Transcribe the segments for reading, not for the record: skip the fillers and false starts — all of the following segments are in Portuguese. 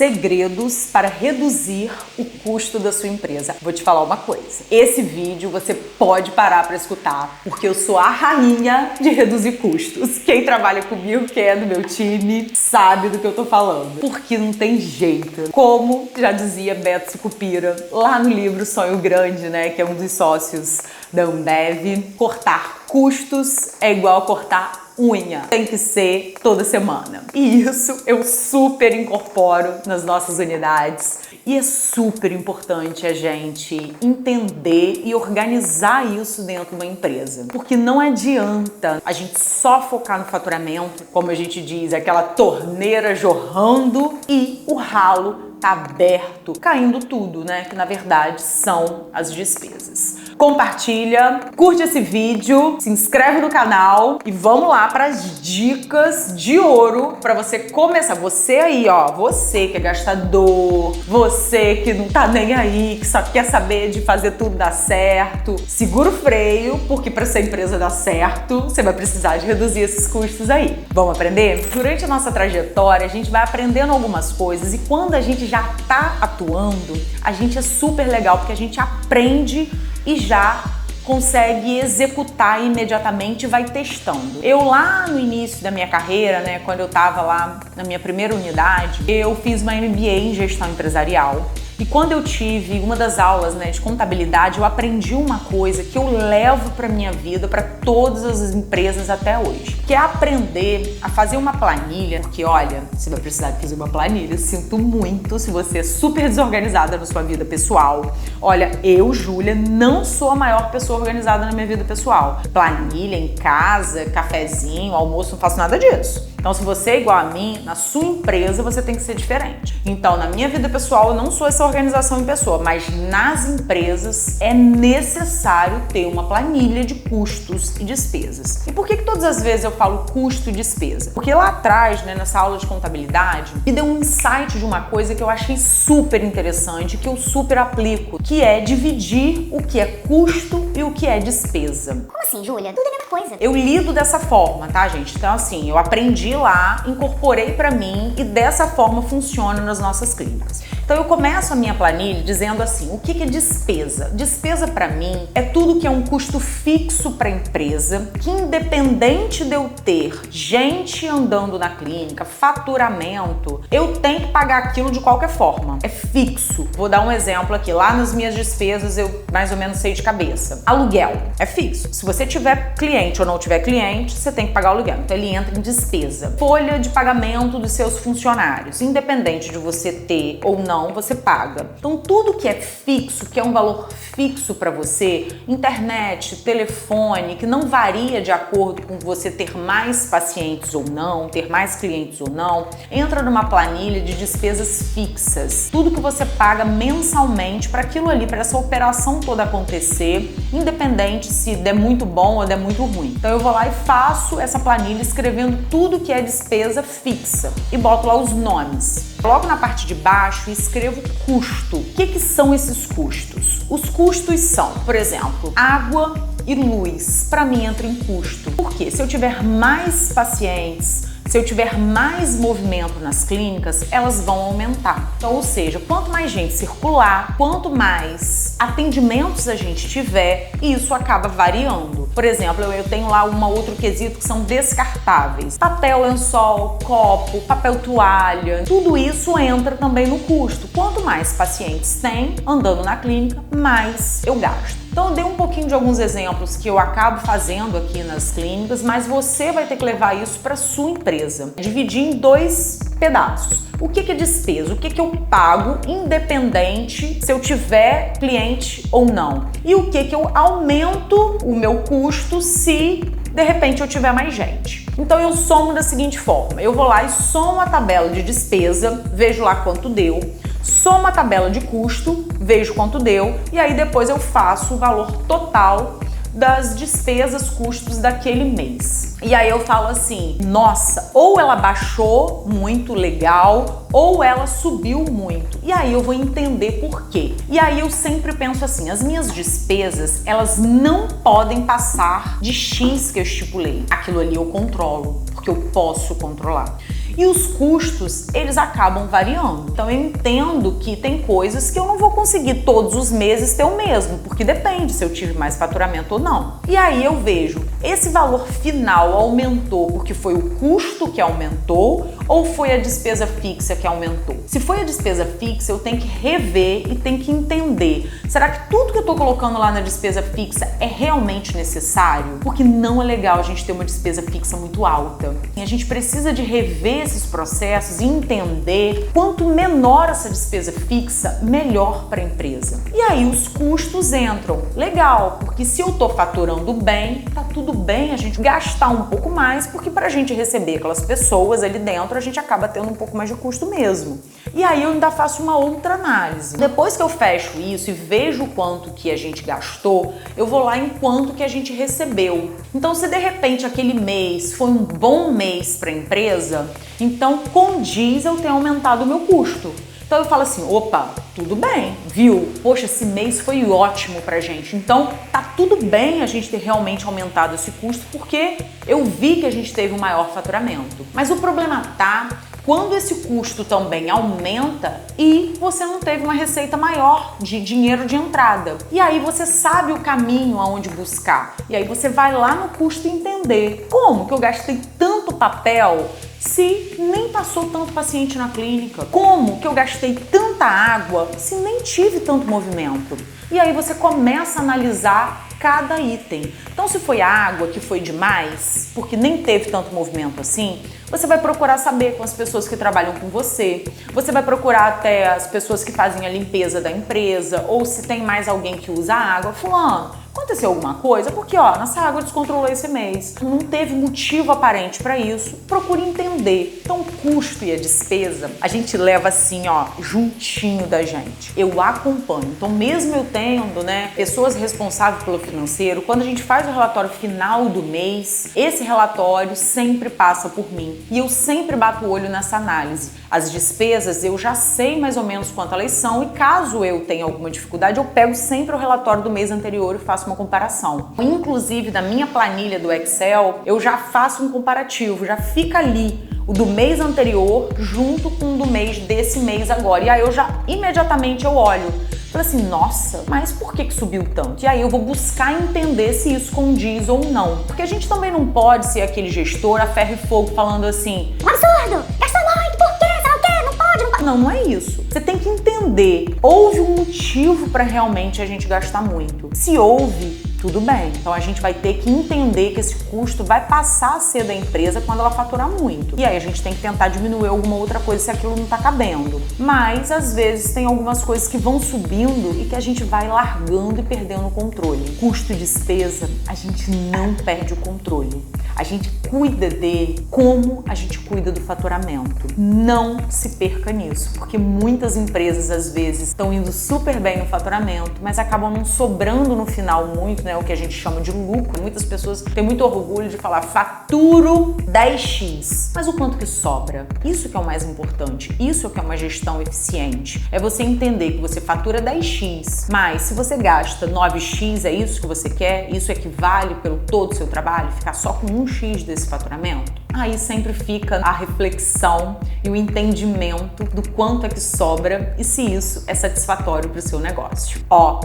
segredos para reduzir o custo da sua empresa. Vou te falar uma coisa. Esse vídeo você pode parar para escutar, porque eu sou a rainha de reduzir custos. Quem trabalha comigo, quem é do meu time, sabe do que eu tô falando. Porque não tem jeito. Como já dizia Beto Sucupira lá no livro Sonho Grande, né, que é um dos sócios da Ambev, cortar custos é igual a cortar unha. Tem que ser toda semana. E isso eu super incorporo nas nossas unidades. E é super importante a gente entender e organizar isso dentro de uma empresa. Porque não adianta a gente só focar no faturamento, como a gente diz, aquela torneira jorrando e o ralo tá aberto, caindo tudo, né? Que na verdade são as despesas. Compartilha, curte esse vídeo, se inscreve no canal e vamos lá para as dicas de ouro para você começar. Você aí, ó, você que é gastador, você que não tá nem aí, que só quer saber de fazer tudo dar certo, segura o freio, porque para essa empresa dar certo, você vai precisar de reduzir esses custos aí. Vamos aprender? Durante a nossa trajetória, a gente vai aprendendo algumas coisas e quando a gente já tá atuando, a gente é super legal porque a gente aprende e já consegue executar imediatamente e vai testando. Eu lá no início da minha carreira, né, quando eu tava lá na minha primeira unidade, eu fiz uma MBA em gestão empresarial. E quando eu tive uma das aulas, né, de contabilidade, eu aprendi uma coisa que eu levo para minha vida, para todas as empresas até hoje, que é aprender a fazer uma planilha, porque olha, você vai precisar de fazer uma planilha, sinto muito se você é super desorganizada na sua vida pessoal. Olha, eu, Júlia, não sou a maior pessoa organizada na minha vida pessoal. Planilha em casa, cafezinho, almoço, não faço nada disso. Então, se você é igual a mim, na sua empresa você tem que ser diferente. Então, na minha vida pessoal, eu não sou essa organização em pessoa, mas nas empresas é necessário ter uma planilha de custos e despesas. E por que todas as vezes eu falo custo e despesa? Porque lá atrás, né, nessa aula de contabilidade, me deu um insight de uma coisa que eu achei super interessante, que eu super aplico, que é dividir o que é custo e o que é despesa. Como assim, Júlia? Tudo é a mesma coisa. Eu lido dessa forma, tá, gente? Então, assim, eu aprendi lá, incorporei pra mim e dessa forma funciona nas nossas clínicas. Então, eu começo a minha planilha dizendo assim, o que é despesa? Despesa pra mim é tudo que é um custo fixo pra empresa, que independente de eu ter gente andando na clínica, faturamento, eu tenho que pagar aquilo de qualquer forma. É fixo. Vou dar um exemplo aqui. Lá nas minhas despesas eu mais ou menos sei de cabeça. Aluguel é fixo. Se você tiver cliente ou não tiver cliente, você tem que pagar o aluguel. Então ele entra em despesa. Folha de pagamento dos seus funcionários. Independente de você ter ou não, você paga. Então tudo que é fixo, que é um valor fixo para você, internet, telefone, que não varia de acordo com você ter mais pacientes ou não, ter mais clientes ou não, entra numa planilha de despesas fixas. Tudo que você paga mensalmente para aquilo ali, para essa operação toda acontecer, independente se der muito bom ou der muito ruim. Então eu vou lá e faço essa planilha escrevendo tudo que é despesa fixa e boto lá os nomes. Logo na parte de baixo escrevo custo. O que são esses custos? Os custos são, por exemplo, água e luz. Para mim entra em custo. Por quê? Se eu tiver mais pacientes, se eu tiver mais movimento nas clínicas, elas vão aumentar. Então, ou seja, quanto mais gente circular, quanto mais atendimentos a gente tiver, isso acaba variando. Por exemplo, eu tenho lá um outro quesito que são descartáveis. Papel, lençol, copo, papel toalha, tudo isso entra também no custo. Quanto mais pacientes tem andando na clínica, mais eu gasto. Então eu dei um pouquinho de alguns exemplos que eu acabo fazendo aqui nas clínicas, mas você vai ter que levar isso para sua empresa. Dividir em dois pedaços. O que é despesa? O que eu pago independente se eu tiver cliente ou não? E o que eu aumento o meu custo se de repente eu tiver mais gente? Então eu somo da seguinte forma, eu vou lá e somo a tabela de despesa, vejo lá quanto deu, somo a tabela de custo, vejo quanto deu e aí depois eu faço o valor total das despesas, custos daquele mês. E aí eu falo assim, nossa, ou ela baixou muito, legal, ou ela subiu muito. E aí eu vou entender por quê. E aí eu sempre penso assim, as minhas despesas, elas não podem passar de X que eu estipulei. Aquilo ali eu controlo, porque eu posso controlar. E os custos, eles acabam variando. Então eu entendo que tem coisas que eu não vou conseguir todos os meses ter o mesmo, porque depende se eu tive mais faturamento ou não. E aí eu vejo, esse valor final aumentou porque foi o custo que aumentou ou foi a despesa fixa que aumentou? Se foi a despesa fixa, eu tenho que rever e tenho que entender. Será que tudo que eu estou colocando lá na despesa fixa é realmente necessário? Porque não é legal a gente ter uma despesa fixa muito alta. E a gente precisa de rever esses processos e entender quanto menor essa despesa fixa, melhor para a empresa. E aí os custos entram. Legal, porque se eu estou faturando bem, tá tudo bem a gente gastar um pouco mais, porque para a gente receber aquelas pessoas ali dentro, a gente acaba tendo um pouco mais de custo mesmo. E aí eu ainda faço uma outra análise. Depois que eu fecho isso e vejo o quanto que a gente gastou, eu vou lá em quanto que a gente recebeu. Então, se de repente aquele mês foi um bom mês para a empresa, então condiz eu ter aumentado o meu custo. Então eu falo assim, opa, tudo bem, viu? Poxa, esse mês foi ótimo pra gente. Então tá tudo bem a gente ter realmente aumentado esse custo porque eu vi que a gente teve um maior faturamento. Mas o problema tá quando esse custo também aumenta e você não teve uma receita maior de dinheiro de entrada. E aí você sabe o caminho aonde buscar. E aí você vai lá no custo entender como que eu gastei tanto papel se nem passou tanto paciente na clínica? Como que eu gastei tanta água se nem tive tanto movimento? E aí você começa a analisar cada item. Então, se foi água que foi demais, porque nem teve tanto movimento assim, você vai procurar saber com as pessoas que trabalham com você, você vai procurar até as pessoas que fazem a limpeza da empresa, ou se tem mais alguém que usa água. Fulano, aconteceu alguma coisa? Porque, nossa água descontrolou esse mês. Não teve motivo aparente para isso. Procure entender. Então, o custo e a despesa, a gente leva assim, juntinho da gente. Eu acompanho. Então, mesmo eu tendo, pessoas responsáveis pelo financeiro, quando a gente faz o relatório final do mês, esse relatório sempre passa por mim. E eu sempre bato o olho nessa análise. As despesas, eu já sei mais ou menos quanto elas são e caso eu tenha alguma dificuldade, eu pego sempre o relatório do mês anterior e faço uma comparação. Inclusive, na minha planilha do Excel, eu já faço um comparativo, já fica ali o do mês anterior junto com o do mês desse mês agora. E aí eu já, imediatamente eu olho, falo assim, nossa, mas por que subiu tanto? E aí eu vou buscar entender se isso condiz ou não. Porque a gente também não pode ser aquele gestor a ferro e fogo falando assim, um absurdo, gastou muito, por quê? Sei lá o quê? Não pode, não pode. Não, não é isso. Você tem que entender, houve um motivo para realmente a gente gastar muito. Se houve, tudo bem. Então a gente vai ter que entender que esse custo vai passar a ser da empresa quando ela faturar muito. E aí a gente tem que tentar diminuir alguma outra coisa se aquilo não tá cabendo. Mas às vezes tem algumas coisas que vão subindo e que a gente vai largando e perdendo o controle. Custo e despesa, a gente não perde o controle. A gente cuida dele como a gente cuida do faturamento. Não se perca nisso, porque muitas empresas às vezes estão indo super bem no faturamento, mas acabam não sobrando no final muito, o que a gente chama de lucro. Muitas pessoas têm muito orgulho de falar faturo 10x, mas o quanto que sobra? Isso que é o mais importante, isso que é uma gestão eficiente. É você entender que você fatura 10x, mas se você gasta 9x, é isso que você quer? Isso equivale pelo todo o seu trabalho? Ficar só com 1x desse faturamento? Aí sempre fica a reflexão e o entendimento do quanto é que sobra e se isso é satisfatório para o seu negócio.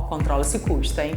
Controla esse custo, hein?